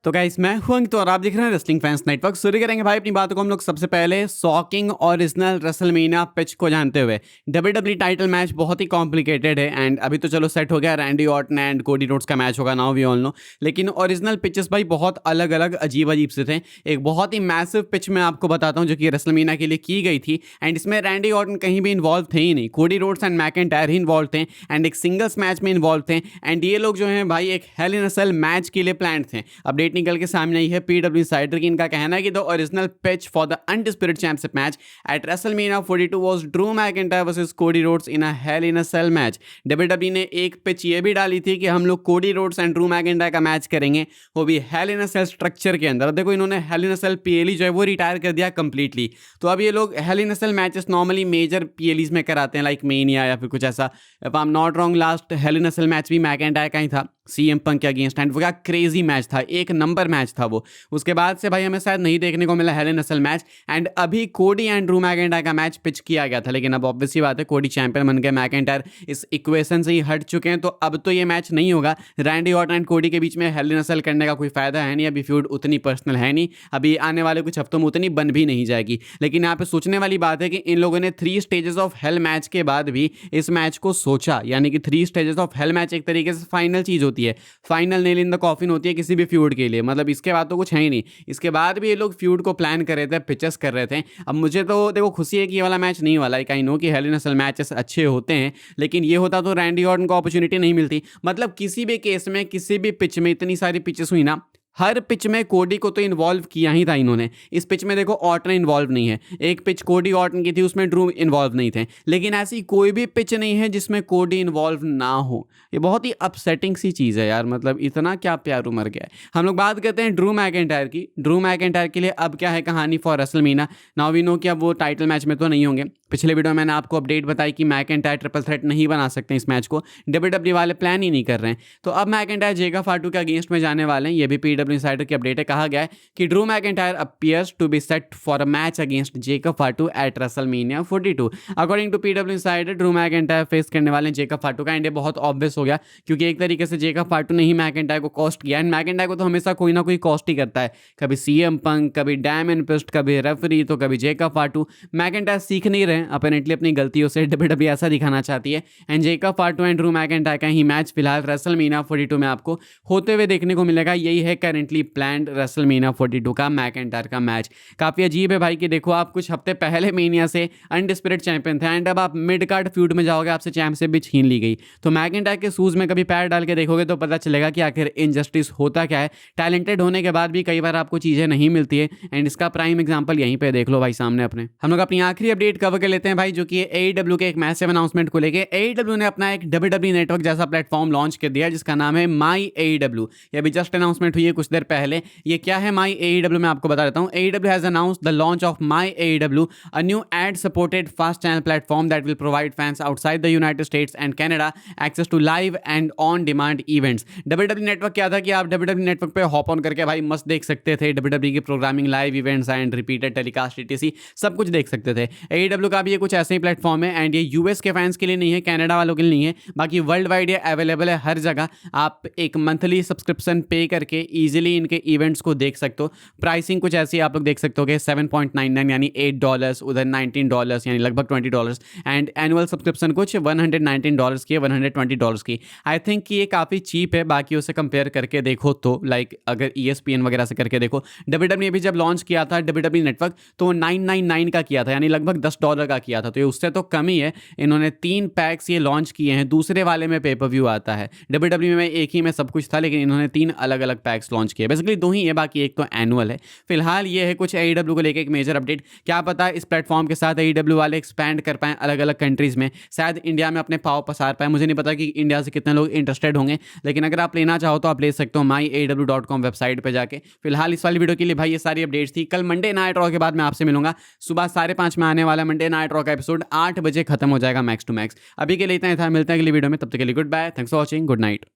तो गाइस मैं हूं अंकित और आप देख रहे हैं रेसलिंग फैंस नेटवर्क। शुरू करेंगे भाई अपनी बातों को हम लोग सबसे पहले शॉकिंग ओरिजिनल रेसलमेनिया पिच को जानते हुए। डब्ल्यूडब्ल्यूई टाइटल मैच बहुत ही कॉम्प्लिकेटेड है एंड अभी तो चलो सेट हो गया, Randy Orton and Cody Rhodes का मैच होगा, नाउ वी ऑल नो। लेकिन ओरिजिनल पिचेस भाई बहुत अलग अलग अजीब अजीब से थे। एक बहुत ही मैसिव पिच मैं आपको बताता हूँ जो कि रेसलमेनिया के लिए की गई थी एंड इसमें रैंडी ऑर्टन कहीं भी इन्वॉल्व थे ही नहीं, Cody Rhodes and McIntyre he involve थे एंड एक सिंगल्स मैच में इन्वॉल्व थे एंड ये लोग जो हैं भाई एक hello in a Cell match के लिए प्लान थे। अपडेट निकल के सामने आई है पीडब्ल्यू इनसाइडर की, इनका कहना है कि the original pitch for the undisputed championship match at WrestleMania 42 was Drew McIntyre versus Cody Rhodes in a Hell in a Cell match. WWE ने एक पिच ये भी डाली थी कि हम लोग Cody Rhodes and Drew McIntyre का मैच करेंगे, वो भी hello in a cell structure के अंदर। देखो इन्होंने hello in a cell PLE जो है वो रिटायर कर दिया कंप्लीटली। तो अब ये लोग Hell in a Cell matches normally major PLEs में कराते हैं लाइक मेनिया या फिर कुछ ऐसा। If I am not wrong last Hell in a Cell match भी मैकेंटायर का ही था सीएम पंक के अगेंस्ट एंड वो क्या क्रेजी मैच था, एक नंबर मैच था वो। उसके बाद से भाई हमें शायद नहीं देखने को मिला Hell in a Cell match and अभी कोडी एंड ड्रू मैकेंटायर का मैच पिच किया गया था। लेकिन अब ऑब्वियसली बात है कोडी चैंपियन बन गए, मैकेंटायर इस इक्वेशन से ही हट चुके हैं, तो अब तो ये मैच नहीं होगा। रैंडी ऑर्टन एंड कोडी के बीच में हेल इन अ सेल करने का कोई फायदा है नहीं, अभी फ्यूड उतनी पर्सनल है नहीं, अभी आने वाले कुछ हफ्तों में उतनी बन भी नहीं जाएगी। लेकिन यहाँ पे सोचने वाली बात है कि इन लोगों ने 3 स्टेजेस ऑफ हेल मैच के बाद भी इस मैच को सोचा, यानी कि 3 स्टेजेस ऑफ हेल मैच एक तरीके से फाइनल चीज होती है, final nail in the coffin होती है किसी भी फ्यूड के लिए। मतलब इसके बाद तो कुछ है ही नहीं, इसके बाद भी ये लोग फ्यूड को प्लान कर रहे थे, पिचेस कर रहे थे। अब मुझे तो देखो खुशी है कि ये वाला मैच नहीं वाला है, आई नो कि hello in a Cell matches अच्छे होते हैं, लेकिन ये होता तो रैंडी ऑर्टन को अपॉर्चुनिटी नहीं मिलती। मतलब किसी भी केस में किसी भी पिच में इतनी सारी पिचेस हुई ना, हर पिच में कोडी को तो इन्वॉल्व किया ही था इन्होंने। इस पिच में देखो ऑर्टन इन्वॉल्व नहीं है, एक पिच कोडी ऑर्टन की थी उसमें ड्रू इन्वॉल्व नहीं थे, लेकिन ऐसी कोई भी पिच नहीं है जिसमें कोडी इन्वॉल्व ना हो। ये बहुत ही अपसेटिंग सी चीज़ है यार, मतलब इतना क्या प्यार उमर गया है। हम लोग बात करते हैं ड्रू मैकेंटायर की। ड्रू मैकेंटायर के लिए अब क्या है कहानी for WrestleMania. Now we know कि अब वो टाइटल मैच में तो नहीं होंगे। पिछले वीडियो में मैंने आपको अपडेट बताई कि मैकेंटायर ट्रिपल थ्रेट नहीं बना सकते इस मैच को, डब्ल्यूडब्ल्यूई वाले प्लान ही नहीं कर रहे हैं। तो अब मैकेंटायर जेगा फाटू के अगेंस्ट में जाने वाले हैं, ये भी पीडब्ल्यू इनसाइडर की अपडेट है। कहा गया है कि Drew McIntyre appears to be set for a match against Jacob Fatu at WrestleMania 42। According to PW Insider Drew McIntyre face करने वाले हैं जेकब फाटू का एंड ये बहुत ऑब्वियस हो गया क्योंकि एक तरीके से जेकब फाटू ने ही मैकेंटायर को कॉस्ट किया एंड मैकेंटायर को तो हमेशा कोई ना कोई कॉस्ट ही करता है, कभी सीएम पंक, कभी डैमन प्रिस्ट, कभी रेफरी, तो कभी जेकब फाटू। मैकेंटायर सीख नहीं रहे अपेरेंटली अपनी गलतियों से, डब्ल्यूडब्ल्यूई ऐसा दिखाना चाहती है and Jacob फाटू and Drew McIntyre का ही मैच फिलहाल रेसलमेनिया 42 में आपको होते हुए देखने को मिलेगा। यही है करेंटली प्लान्ड रेसलमेनिया 42 का मैकेंटायर का मैच। काफी अजीब है भाई कि देखो आप कुछ हफ्ते पहले मेनिया से अनडिस्प्यूटेड चैंपियन थे एंड अब आप मिड कार्ड फ्यूड में जाओगे, आपसे चैंपियनशिप भी छीन ली गई। तो मैकेंटायर के शूज में कभी पैर डाल के देखोगे तो पता चलेगा कि आखिर इनजस्टिस होता क्या है। टैलेंटेड होने के बाद भी कई बार आपको चीजें नहीं मिलती है एंड इसका प्राइम एग्जांपल यहीं पे देख लो भाई सामने अपने। हम लोग अपनी आखिरी अपडेट कवर कर लेते हैं भाई, जो कि AEW के एक मैसिव अनाउंसमेंट को लेके। AEW ने अपना एक WWE नेटवर्क जैसा प्लेटफॉर्म लॉन्च कर दिया जिसका नाम है माई AEW। ये अभी जस्ट अनाउंसमेंट हुई है कुछ देर पहले। ये क्या है माई AEW, मैं आपको बता देता हूँ। AEW has announced the launch of My AEW, a new ad supported FAST channel platform that will provide fans outside the United States and Canada access to live and on demand events. WWE network क्या था कि आप WWE network पे hop on करके भाई मस्त देख सकते थे WWE की programming, live events and repeated telecast etc सब कुछ देख सकते थे। AEW का भी ये कुछ ऐसे ही प्लेटफॉर्म है एंड ये यूएस के फैंस के लिए नहीं है, कनाडा वालों के लिए नहीं है, बाकी वर्ल्ड वाइड ये अवेलेबल है हर जगह। आप एक मंथली सब्सक्रिप्शन पे करके इजीली इनके इवेंट्स को देख सकते हो। प्राइसिंग कुछ ऐसी आप लोग देख सकते हो कि 7.99 यानी $8, उधर $19 यानी लगभग $20 एंड एनुअल सब्सक्रिप्शन कुछ $119 की, $120 की। आई थिंक कि ये काफ़ी चीप है बाकी उससे कंपेयर करके देखो तो, लाइक अगर ESPN वगैरह से करके देखो। WWE ने भी जब लॉन्च किया था WWE नेटवर्क तो 999 का किया था, यानी लगभग $10 का किया था, तो ये उससे तो कम ही है। इन्होंने 3 पैक्स ये लॉन्च किए हैं, दूसरे वाले में पेपर व्यू आता है, WWE में एक ही में सब कुछ था, लेकिन इन्होंने 3 अलग अलग पैक्स लॉन्च किए। बेसिकली 2 ही है, बाकी एक तो एनुअल है। फिलहाल ये है कुछ AEW को लेकर एक मेजर अपडेट। क्या पता इस प्लेटफॉर्म के साथ AEW वाले एक्सपैंड कर पाएं अलग अलग कंट्रीज में, शायद इंडिया में अपने पाव पसार पाए। मुझे नहीं पता कि इंडिया से कितने लोग इंटरेस्टेड होंगे, लेकिन अगर आप लेना चाहो तो आप ले सकते हो myaew.com वेबसाइट पर जाके। फिलहाल इस वाली वीडियो के लिए भाई ये सारी अपडेट्स थी। कल मंडे नाइट रॉ के बाद मैं आपसे मिलूंगा सुबह 5:30 में आने वाला मंडे नाइट रॉ का एपिसोड 8 बजे खत्म हो जाएगा मैक्स टू मैक्स। अभी के लिए इतना ही था, मिलते हैं अगली वीडियो में, तब तक के लिए good bye, thanks for watching, good night.